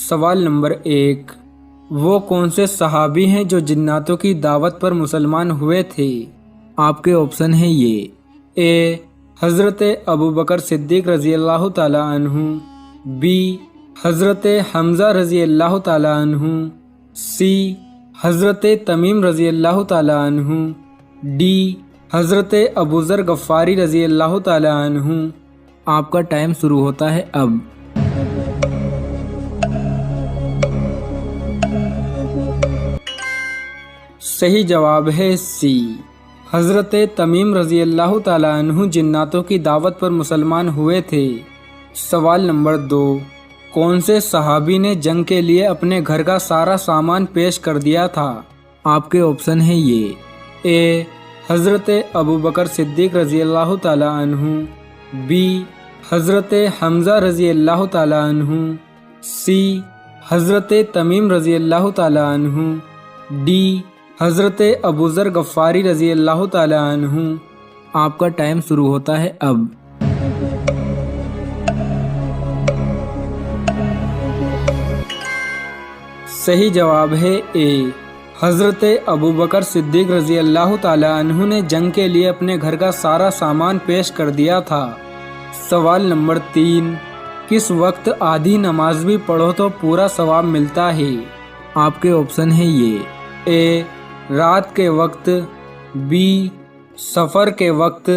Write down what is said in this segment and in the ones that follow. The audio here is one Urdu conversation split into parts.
سوال نمبر 1، وہ کون سے صحابی ہیں جو جناتوں کی دعوت پر مسلمان ہوئے تھے؟ آپ کے آپشن ہیں یہ اے حضرت ابوبکر صدیق رضی اللہ تعالی عنہ، بی حضرت حمزہ رضی اللہ تعالی عنہ، سی حضرت تمیم رضی اللہ تعالی عنہ، ڈی حضرت ابوذر غفاری رضی اللہ تعالی عنہ۔ آپ کا ٹائم شروع ہوتا ہے اب۔ صحیح جواب ہے سی، حضرت تمیم رضی اللہ تعالی عنہ جناتوں کی دعوت پر مسلمان ہوئے تھے۔ سوال نمبر 2، کون سے صحابی نے جنگ کے لیے اپنے گھر کا سارا سامان پیش کر دیا تھا؟ آپ کے آپشن ہیں یہ اے حضرت ابوبکر صدیق رضی اللہ تعالی عنہ، بی حضرت حمزہ رضی اللہ تعالی عنہ، سی حضرت تمیم رضی اللہ تعالی عنہ، ڈی حضرت ابوذر غفاری رضی اللہ تعالی عنہ۔ آپ کا ٹائم شروع ہوتا ہے اب۔ صحیح جواب ہے اے، حضرت ابوبکر صدیق رضی اللہ تعالی عنہ نے جنگ کے لیے اپنے گھر کا سارا سامان پیش کر دیا تھا۔ سوال نمبر 3، کس وقت آدھی نماز بھی پڑھو تو پورا ثواب ملتا ہے؟ آپ کے آپشن ہیں یہ اے رات کے وقت، بی سفر کے وقت،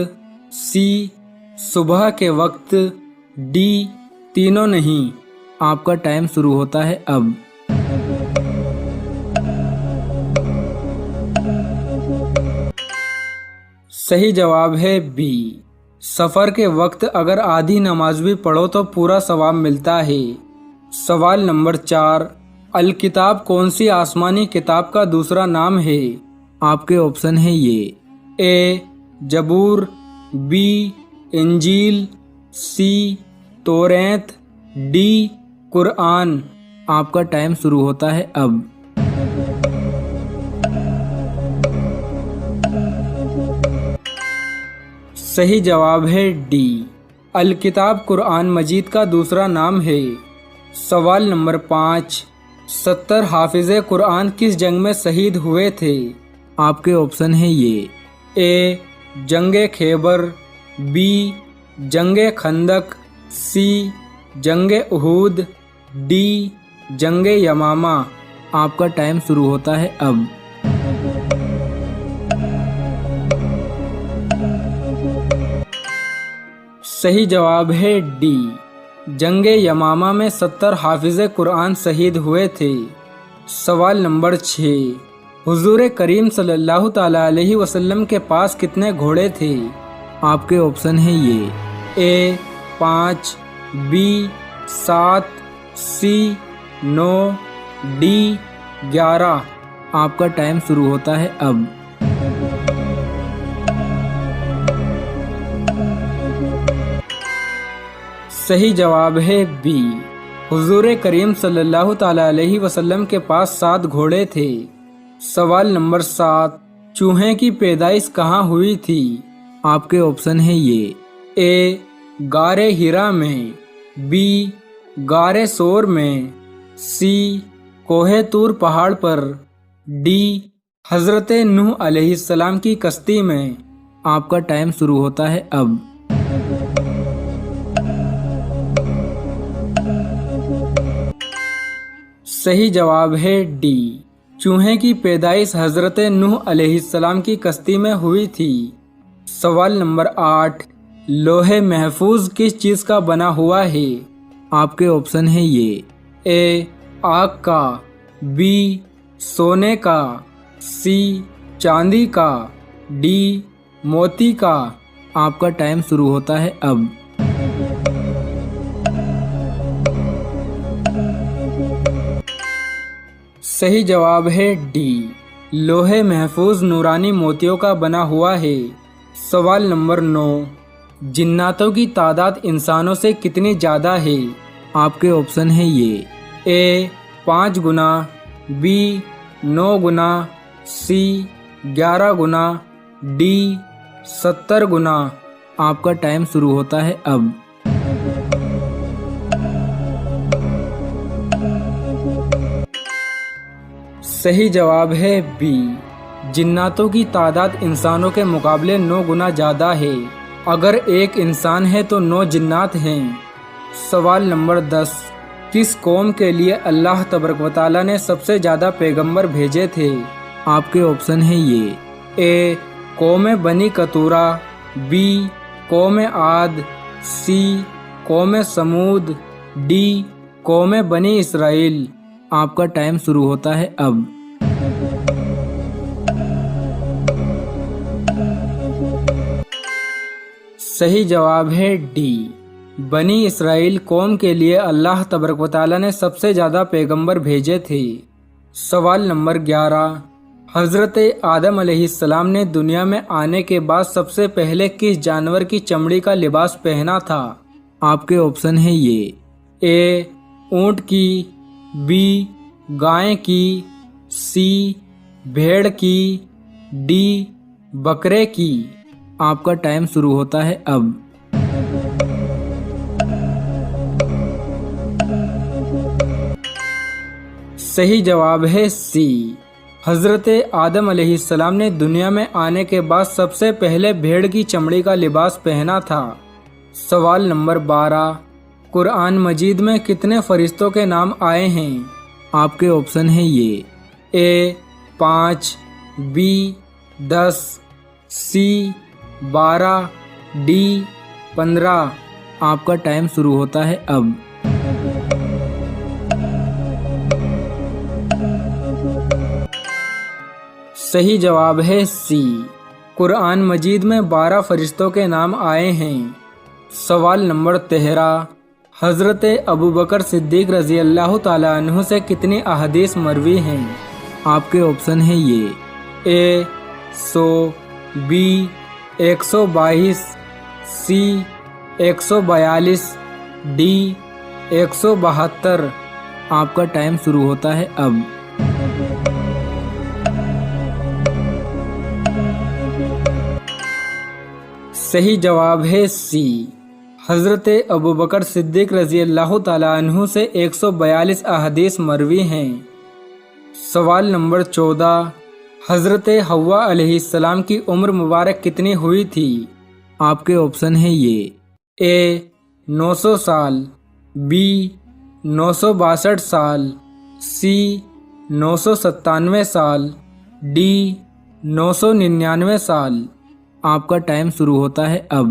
سی صبح کے وقت، ڈی تینوں نہیں۔ آپ کا ٹائم شروع ہوتا ہے اب۔ صحیح جواب ہے بی، سفر کے وقت اگر آدھی نماز بھی پڑھو تو پورا ثواب ملتا ہے۔ سوال نمبر 4، الکتاب کون سی آسمانی کتاب کا دوسرا نام ہے؟ آپ کے آپشن ہیں یہ اے زبور، بی انجیل، سی توریت، ڈی قرآن۔ آپ کا ٹائم شروع ہوتا ہے اب۔ صحیح جواب ہے ڈی، الکتاب قرآن مجید کا دوسرا نام ہے۔ سوال نمبر 5، 70 حافظ قرآن کس جنگ میں شہید ہوئے تھے؟ آپ کے آپشن ہیں یہ اے جنگ خیبر، بی جنگ خندق، سی جنگ احد، ڈی جنگ یمامہ۔ آپ کا ٹائم شروع ہوتا ہے اب۔ صحیح جواب ہے ڈی، جنگ یمامہ میں 70 حافظ قرآن شہید ہوئے تھے۔ سوال نمبر 6، حضور کریم صلی اللہ تعالی علیہ وسلم کے پاس کتنے گھوڑے تھے؟ آپ کے آپشن ہیں یہ اے 5، بی 7، سی 9، ڈی 11۔ آپ کا ٹائم شروع ہوتا ہے اب۔ صحیح جواب ہے بی، حضور کریم صلی اللہ تعالی علیہ وسلم کے پاس 7 گھوڑے تھے۔ سوال نمبر 7، چوہے کی پیدائش کہاں ہوئی تھی؟ آپ کے آپشن ہیں یہ اے غار ہرا میں، بی غار سور میں، سی کوہ طور پہاڑ پر، ڈی حضرت نوح علیہ السلام کی کشتی میں۔ آپ کا ٹائم شروع ہوتا ہے اب۔ صحیح جواب ہے ڈی، چوہے کی پیدائش حضرت نوح علیہ السلام کی کشتی میں ہوئی تھی۔ سوال نمبر 8، لوح محفوظ کس چیز کا بنا ہوا ہے؟ آپ کے آپشن ہیں یہ اے آگ کا، بی سونے کا، سی چاندی کا، ڈی موتی کا۔ آپ کا ٹائم شروع ہوتا ہے اب۔ صحیح جواب ہے ڈی، لوح محفوظ نورانی موتیوں کا بنا ہوا ہے۔ سوال نمبر 9، جناتوں کی تعداد انسانوں سے کتنی زیادہ ہے؟ آپ کے آپشن ہیں یہ اے 5 گنا، بی 9 گنا، سی 11 گنا، ڈی 70 گنا۔ آپ کا ٹائم شروع ہوتا ہے اب۔ صحیح جواب ہے بی، جناتوں کی تعداد انسانوں کے مقابلے 9 گنا زیادہ ہے۔ اگر ایک انسان ہے تو 9 جنات ہیں۔ سوال نمبر 10، کس قوم کے لیے اللہ تبارک و تعالیٰ نے سب سے زیادہ پیغمبر بھیجے تھے؟ آپ کے آپشن ہیں یہ، اے قوم بنی قطورہ، بی قوم عاد، سی قوم سمود، ڈی قوم بنی اسرائیل۔ آپ کا ٹائم شروع ہوتا ہے اب۔ صحیح جواب ہے ڈی، بنی اسرائیل قوم کے لیے اللہ تبارک و تعالیٰ نے سب سے زیادہ پیغمبر بھیجے تھے۔ سوال نمبر 11، حضرت آدم علیہ السلام نے دنیا میں آنے کے بعد سب سے پہلے کس جانور کی چمڑی کا لباس پہنا تھا؟ آپ کے آپشن ہیں یہ، اے اونٹ کی، بی گائے کی، سی بھیڑ کی، ڈی بکرے کی۔ آپ کا ٹائم شروع ہوتا ہے اب۔ صحیح جواب ہے سی، حضرت آدم علیہ السلام نے دنیا میں آنے کے بعد سب سے پہلے بھیڑ کی چمڑی کا لباس پہنا تھا۔ سوال نمبر 12، قرآن مجید میں کتنے فرشتوں کے نام آئے ہیں؟ آپ کے آپشن ہیں یہ، اے 5، بی 10، سی 12، ڈی 15۔ آپ کا ٹائم شروع ہوتا ہے اب۔ صحیح جواب ہے سی، قرآن مجید میں 12 فرشتوں کے نام آئے ہیں۔ سوال نمبر 13، حضرت ابوبکر صدیق رضی اللہ تعالیٰ عنہ سے کتنی احادیث مروی ہیں؟ آپ کے آپشن ہیں یہ، اے 100، بی 122، سی 142، ڈی 172۔ آپ کا ٹائم شروع ہوتا ہے اب۔ صحیح جواب ہے سی، حضرت ابوبکر صدیق رضی اللہ تعالیٰ عنہ سے 142 احادیث مروی ہیں۔ سوال نمبر 14، حضرت حوا علیہ السلام کی عمر مبارک کتنی ہوئی تھی؟ آپ کے آپشن ہیں یہ، اے 900 سال، بی 962 سال، سی 997 سال، ڈی 999 سال۔ آپ کا ٹائم شروع ہوتا ہے اب۔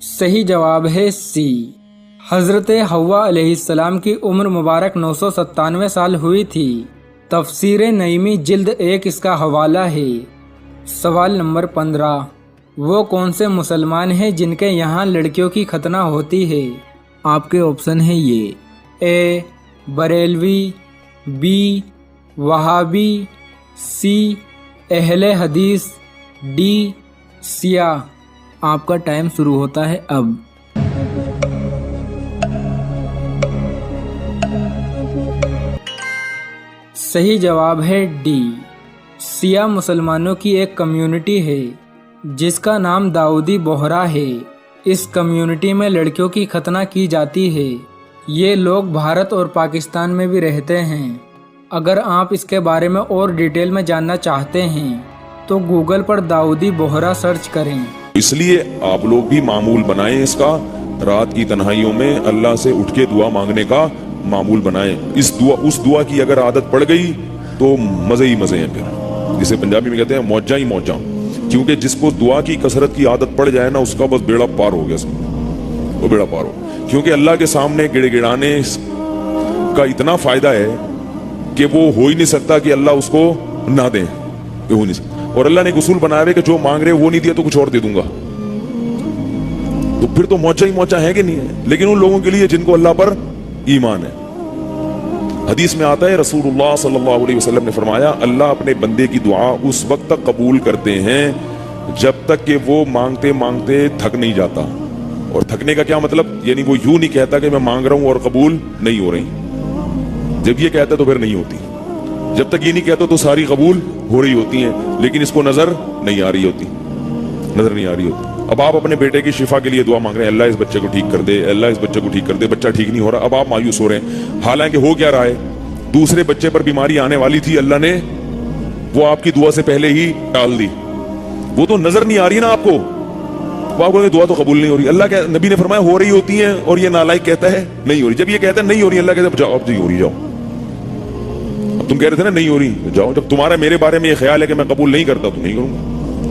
صحیح جواب ہے سی، حضرت حوا علیہ السلام کی عمر مبارک 997 سال ہوئی تھی۔ تفسیر نعیمی جلد 1 اس کا حوالہ ہے۔ سوال نمبر 15، وہ کون سے مسلمان ہیں جن کے یہاں لڑکیوں کی ختنہ ہوتی ہے؟ آپ کے آپشن ہیں یہ، اے بریلوی، بی وہابی، سی اہل حدیث، ڈی سیاہ۔ آپ کا ٹائم شروع ہوتا ہے اب۔ صحیح جواب ہے ڈی، سیاہ مسلمانوں کی ایک کمیونٹی ہے جس کا نام داؤدی بوہرا ہے۔ اس کمیونٹی میں لڑکیوں کی ختنہ کی جاتی ہے۔ یہ لوگ بھارت اور پاکستان میں بھی رہتے ہیں۔ اگر آپ اس کے بارے میں اور ڈیٹیل میں جاننا چاہتے ہیں تو گوگل پر داؤدی بوہرا سرچ کریں۔ اس لیے آپ لوگ بھی معمول بنائیں اس کا، رات کی تنہائیوں میں اللہ سے اٹھ کے دعا مانگنے کا معمول بنائیں۔ اس دعا کی اگر عادت پڑ گئی تو مزے ہی مزے ہیں، پھر جسے پنجابی میں کہتے ہیں موجہ ہی موجہ، کیونکہ جس کو دعا کی کثرت کی عادت پڑ جائے نا، اس کا بس بیڑا پار ہو گیا، وہ بیڑا پار ہو، کیونکہ اللہ کے سامنے گڑ گڑانے کا اتنا فائدہ ہے کہ وہ ہو ہی نہیں سکتا کہ اللہ اس کو نہ دیں، ہو نہیں سکتا۔ اور اللہ نے ایک اصول بنایا ہے کہ جو مانگ رہے وہ نہیں دیا تو کچھ اور دے دوں گا، تو پھر تو موچا ہی موچا ہے کہ نہیں ہے۔ لیکن ان لوگوں کے لیے جن کو اللہ پر ایمان ہے، حدیث میں آتا ہے رسول اللہ صلی اللہ علیہ وسلم نے فرمایا، اللہ اپنے بندے کی دعا اس وقت تک قبول کرتے ہیں جب تک کہ وہ مانگتے مانگتے تھک نہیں جاتا۔ اور تھکنے کا کیا مطلب؟ یعنی وہ یوں نہیں کہتا کہ میں مانگ رہا ہوں اور قبول نہیں ہو رہی۔ جب یہ کہتا ہے تو پھر نہیں ہوتی، جب تک یہ نہیں کہتا تو ساری قبول ہو رہی ہوتی ہیں، لیکن اس کو نظر نہیں آ رہی ہوتی، نظر نہیں آ رہی ہوتی۔ اب آپ اپنے بیٹے کی شفا کے لیے دعا مانگ رہے ہیں, اللہ اس بچے کو ٹھیک کر دے, اللہ اس بچے کو ٹھیک کر دے, بچہ ٹھیک نہیں ہو رہا, اب آپ مایوس ہو رہے ہیں. حالانکہ ہو کیا رہا ہے, دوسرے بچے پر بیماری آنے والی تھی, اللہ نے وہ آپ کی دعا سے پہلے ہی ٹال دی. وہ تو نظر نہیں آ رہی نا آپ کو, آپ کو دعا تو قبول نہیں ہو رہی. اللہ کے نبی نے فرمایا ہو رہی ہوتی ہیں, اور یہ نالائق کہتا ہے نہیں ہو رہی. جب یہ کہتا ہے نہیں ہو رہی, اللہ کہتا ہے جاؤ اب جی ہو رہی, جاؤ. اب تم کہہ رہے تھے نا نہیں ہو رہی, جاؤ. جب تمہارا میرے بارے میں یہ خیال ہے کہ میں قبول نہیں کرتا تو نہیں کروں گا.